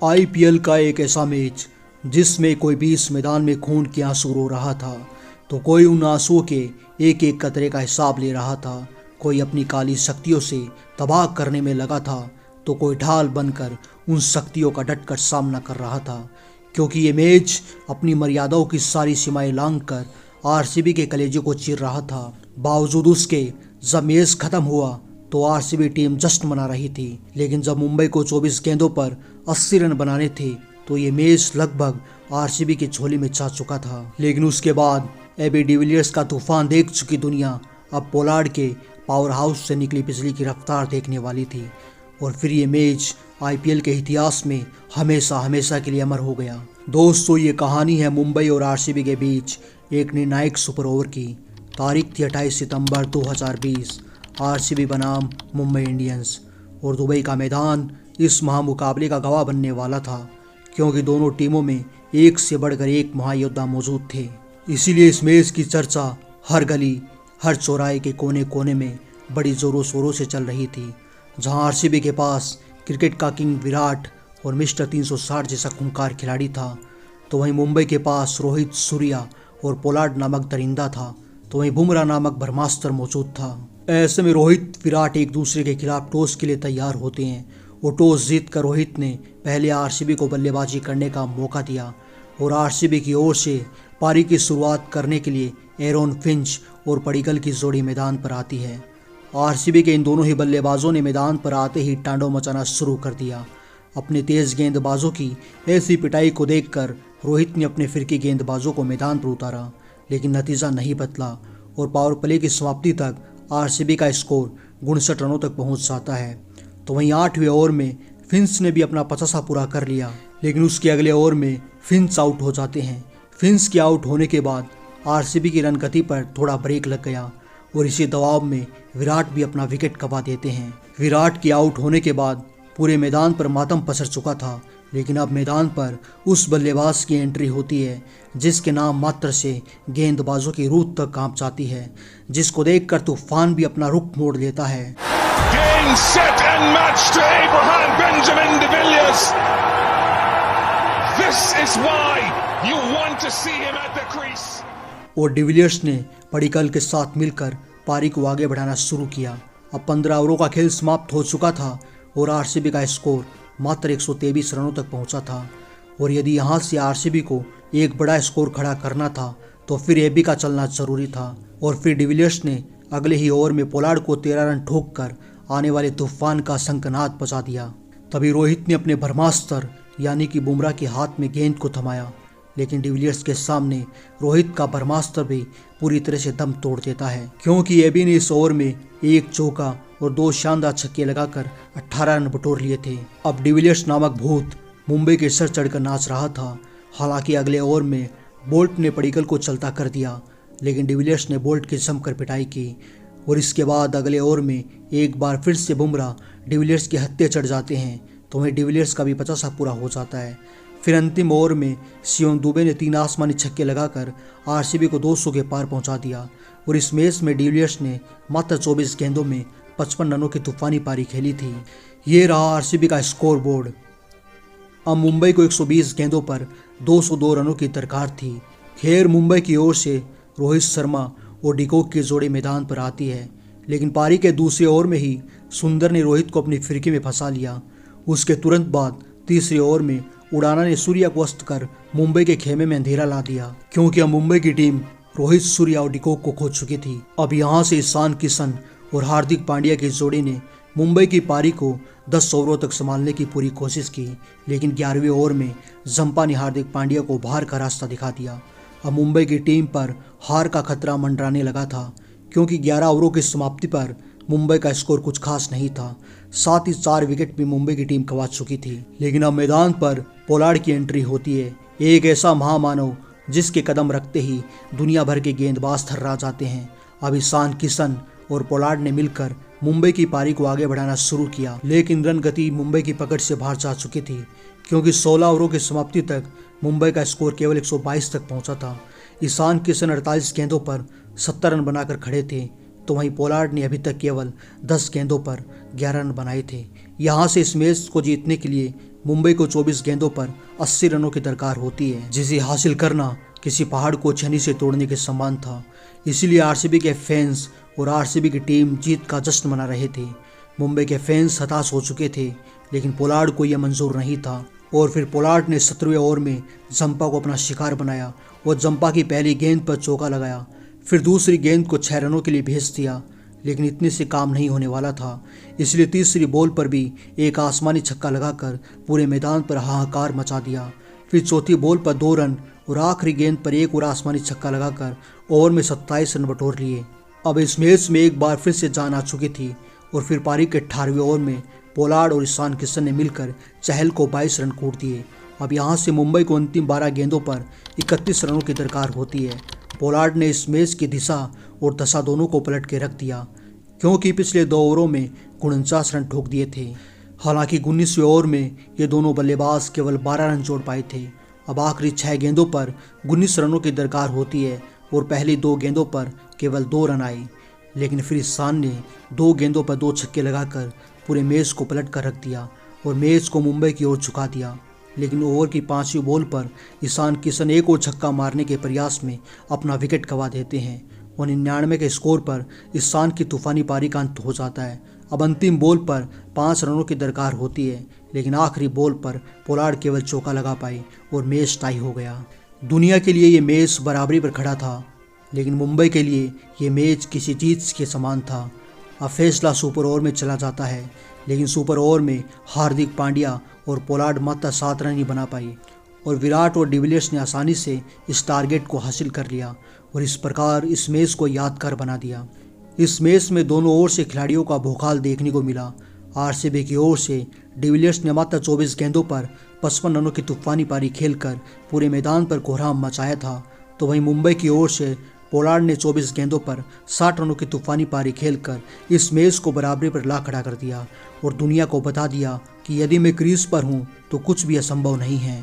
IPL का एक ऐसा मैच जिसमें कोई भी इस मैदान में खून के आंसू रो रहा था, तो कोई उन आंसुओं के एक एक कतरे का हिसाब ले रहा था। कोई अपनी काली शक्तियों से तबाह करने में लगा था, तो कोई ढाल बनकर उन शक्तियों का डटकर सामना कर रहा था। क्योंकि ये मैच अपनी मर्यादाओं की सारी सीमाएं लांघकर आरसीबी के कलेजे को चीर रहा था। बावजूद उसके जब मैच खत्म हुआ तो आरसीबी टीम जश्न मना रही थी, लेकिन जब मुंबई को 24 गेंदों पर 80 रन बनाने थे तो ये मैच लगभग आरसीबी की झोली में जा चुका था। लेकिन उसके बाद एबी डिविलियर्स का तूफान देख चुकी दुनिया अब पोलार्ड के पावर हाउस से निकली बिजली की रफ्तार देखने वाली थी, और फिर ये मैच आईपीएल के इतिहास में हमेशा हमेशा के लिए अमर हो गया। दोस्तों, ये कहानी है मुंबई और आरसीबी के बीच एक निर्णायक सुपर ओवर की। तारीख थी 28 सितंबर 2020। आरसीबी बनाम मुंबई इंडियंस, और दुबई का मैदान इस महामुकाबले का गवाह बनने वाला था, क्योंकि दोनों टीमों में एक से बढ़कर एक महायोद्धा मौजूद थे। इसीलिए इस मैच की चर्चा हर गली हर चौराहे के कोने कोने में बड़ी जोरों शोरों से चल रही थी। जहां आरसीबी के पास क्रिकेट का किंग विराट और मिस्टर 360 जैसा खूंखार खिलाड़ी था, तो वहीं मुंबई के पास रोहित, सूर्या और पोलार्ड नामक दरिंदा था, तो वहीं बुमराह नामक ब्रह्मास्त्र मौजूद था। ऐसे में रोहित, विराट एक दूसरे के खिलाफ टॉस के लिए तैयार होते हैं, और टॉस जीतकर रोहित ने पहले आरसीबी को बल्लेबाजी करने का मौका दिया, और आरसीबी की ओर से पारी की शुरुआत करने के लिए एरोन फिंच और पडिक्कल की जोड़ी मैदान पर आती है। आरसीबी के इन दोनों ही बल्लेबाजों ने मैदान पर आते ही तांडव मचाना शुरू कर दिया। अपने तेज गेंदबाजों की ऐसी पिटाई को देखकर रोहित ने अपने फिरकी गेंदबाजों को मैदान पर उतारा, लेकिन नतीजा नहीं बदला, और पावर प्ले की समाप्ति तक आरसीबी का स्कोर 59 रनों तक पहुंच जाता है। तो वहीं 8वें ओवर में फिंच ने भी अपना 50 पूरा कर लिया, लेकिन उसके अगले ओवर में फिंच आउट हो जाते हैं। फिंच के आउट होने के बाद आरसीबी की रन गति पर थोड़ा ब्रेक लग गया, और इसी दबाव में विराट भी अपना विकेट गंवा देते हैं। विराट के आउट होने के बाद पूरे मैदान पर मातम पसर चुका था, लेकिन अब मैदान पर उस बल्लेबाज की एंट्री होती है जिसके नाम मात्र से गेंदबाजों की रूह तक कांप जाती है, जिसको देखकर तूफान भी अपना रुख मोड़ लेता है। Game, set and match to Abraham Benjamin de Villiers. This is why you want to see him at the crease. और डिविलियर्स ने पडिक्कल के साथ मिलकर पारी को आगे बढ़ाना शुरू किया। अब 15 ओवरों का खेल समाप्त हो चुका था, और आरसीबी का स्कोर मात्र 123 रनों तक पहुंचा था, और यदि यहां से आरसीबी को एक बड़ा स्कोर खड़ा करना था तो फिर एबी का चलना जरूरी था। और फिर डिविलियर्स ने अगले ही ओवर में पोलार्ड को 13 रन ठोककर आने वाले तूफान का शंखनाद बजा दिया। तभी रोहित ने अपने ब्रह्मास्त्र यानी कि बुमराह के हाथ में गेंद को थमाया, लेकिन डिविलियर्स के सामने रोहित का ब्रह्मास्त्र भी पूरी तरह से दम तोड़ देता है, क्योंकि एबी ने इस ओवर में एक चौका और 2 शानदार छक्के लगाकर 18 रन बटोर लिए थे। अब डिविलियर्स नामक भूत मुंबई के सर चढ़कर नाच रहा था। हालांकि अगले ओवर में बोल्ट ने पडिक्कल को चलता कर दिया, लेकिन डिविलियर्स ने बोल्ट की जमकर पिटाई की, और इसके बाद अगले ओवर में एक बार फिर से बुमराह डिविलियर्स के हत्थे चढ़ जाते हैं, तो वहीं डिविलियर्स का भी 50 पूरा हो जाता है। फिर अंतिम ओवर में शिवम दुबे ने 3 आसमानी छक्के लगाकर आरसीबी को 200 के पार पहुंचा दिया, और इस मैच में डिविलियर्स ने मात्र 24 गेंदों में 55 रनों की तूफानी पारी खेली थी। ये रहा आरसीबी का स्कोर बोर्ड। अब मुंबई को 120 गेंदों पर 202 रनों की दरकार थी। खैर, मुंबई की ओर से रोहित शर्मा और डिकॉक की जोड़ी मैदान पर आती है, लेकिन पारी के दूसरे ओवर में ही सुंदर ने रोहित को अपनी फिरकी में फंसा लिया। उसके तुरंत बाद तीसरे ओवर में उड़ाना ने सूर्या को अस्त कर मुंबई के खेमे में अंधेरा ला दिया, क्योंकि अब मुंबई की टीम रोहित, सूर्या और डिकॉक को खो चुकी थी। अब यहाँ से ईशान किशन और हार्दिक पांड्या की जोड़ी ने मुंबई की पारी को 10 ओवरों तक संभालने की पूरी कोशिश की, लेकिन 11वें ओवर में जंपा ने हार्दिक पांड्या को बाहर का रास्ता दिखा दिया। अब मुंबई की टीम पर हार का खतरा मंडराने लगा था, क्योंकि 11 ओवरों की समाप्ति पर मुंबई का स्कोर कुछ खास नहीं था। साथ ही 4 विकेट भी मुंबई की टीम गंवा चुकी थी। लेकिन अब मैदान पर पोलार्ड की एंट्री होती है, एक ऐसा महामानव जिसके कदम रखते ही दुनिया भर के गेंदबाज थर्रा जाते हैं। अब ईशान किशन और पोलार्ड ने मिलकर मुंबई की पारी को आगे बढ़ाना शुरू किया, लेकिन रन गति मुंबई की पकड़ से बाहर जा चुकी थी, क्योंकि 16 ओवरों की समाप्ति तक मुंबई का स्कोर केवल 122 तक पहुंचा था। ईशान किशन 48 गेंदों पर 70 रन बनाकर खड़े थे, तो वहीं पोलार्ड ने अभी तक केवल 10 गेंदों पर 11 रन बनाए थे। यहाँ से इस मैच को जीतने के लिए मुंबई को 24 गेंदों पर 80 रनों की दरकार होती है, जिसे हासिल करना किसी पहाड़ को छनी से तोड़ने के समान था। इसीलिए आरसीबी के फैंस और आरसीबी की टीम जीत का जश्न मना रहे थे। मुंबई के फैंस हताश हो चुके थे, लेकिन पोलार्ड को यह मंजूर नहीं था और फिर पोलार्ड ने 17वें ओवर में जंपा को अपना शिकार बनाया और जंपा की पहली गेंद पर चौका लगाया। फिर दूसरी गेंद को 6 रनों के लिए भेज दिया, लेकिन इतने से काम नहीं होने वाला था। इसलिए तीसरी बॉल पर भी एक आसमानी छक्का लगाकर पूरे मैदान पर हाहाकार मचा दिया। फिर चौथी बॉल पर 2 रन और आखिरी गेंद पर एक और आसमानी छक्का लगाकर ओवर में 27 रन बटोर लिए। अब इस मैच में एक बार फिर से जान आ चुकी थी और फिर पारी के 18वें ओवर में पोलार्ड और ईशान किशन ने मिलकर चहल को 22 रन कूट दिए। अब यहाँ से मुंबई को अंतिम 12 गेंदों पर 31 रनों की दरकार होती है। पोलार्ड ने इस मैच की दिशा और दशा दोनों को पलट के रख दिया, क्योंकि पिछले 2 ओवरों में 49 रन ठोक दिए थे। हालांकि 19वें ओवर में ये दोनों बल्लेबाज केवल 12 रन जोड़ पाए थे। अब आखिरी 6 गेंदों पर 19 रनों की दरकार होती है और पहली 2 गेंदों पर केवल 2 रन आए, लेकिन फिर ईशान ने 2 गेंदों पर 2 छक्के लगाकर पूरे मैच को पलट कर रख दिया और मैच को मुंबई की ओर झुका दिया। लेकिन ओवर की 5वीं बॉल पर ईशान किशन एक और छक्का मारने के प्रयास में अपना विकेट गंवा देते हैं और 99 के स्कोर पर ईशान की तूफानी पारी का अंत हो जाता है। अब अंतिम बॉल पर 5 रनों की दरकार होती है, लेकिन आखिरी बॉल पर पोलार्ड केवल चौका लगा पाए और मैच टाई हो गया। दुनिया के लिए ये मैच बराबरी पर खड़ा था, लेकिन मुंबई के लिए ये मैच किसी जीत के समान था। अब फैसला सुपर ओवर में चला जाता है, लेकिन सुपर ओवर में हार्दिक पांड्या और पोलार्ड मात्र 7 रन ही बना पाई और विराट और डिविलियर्स ने आसानी से इस टारगेट को हासिल कर लिया और इस प्रकार इस मैच को यादगार बना दिया। इस मैच में दोनों ओर से खिलाड़ियों का भौकाल देखने को मिला। आरसीबी की ओर से डिविलियर्स ने मात्र 24 गेंदों पर 55 रनों की तूफानी पारी खेलकर पूरे मैदान पर कोहराम मचाया था, तो वहीं मुंबई की ओर से पोलार्ड ने 24 गेंदों पर 60 रनों की तूफानी पारी खेलकर इस मैच को बराबरी पर ला खड़ा कर दिया और दुनिया को बता दिया कि यदि मैं क्रीज पर हूं तो कुछ भी असंभव नहीं है।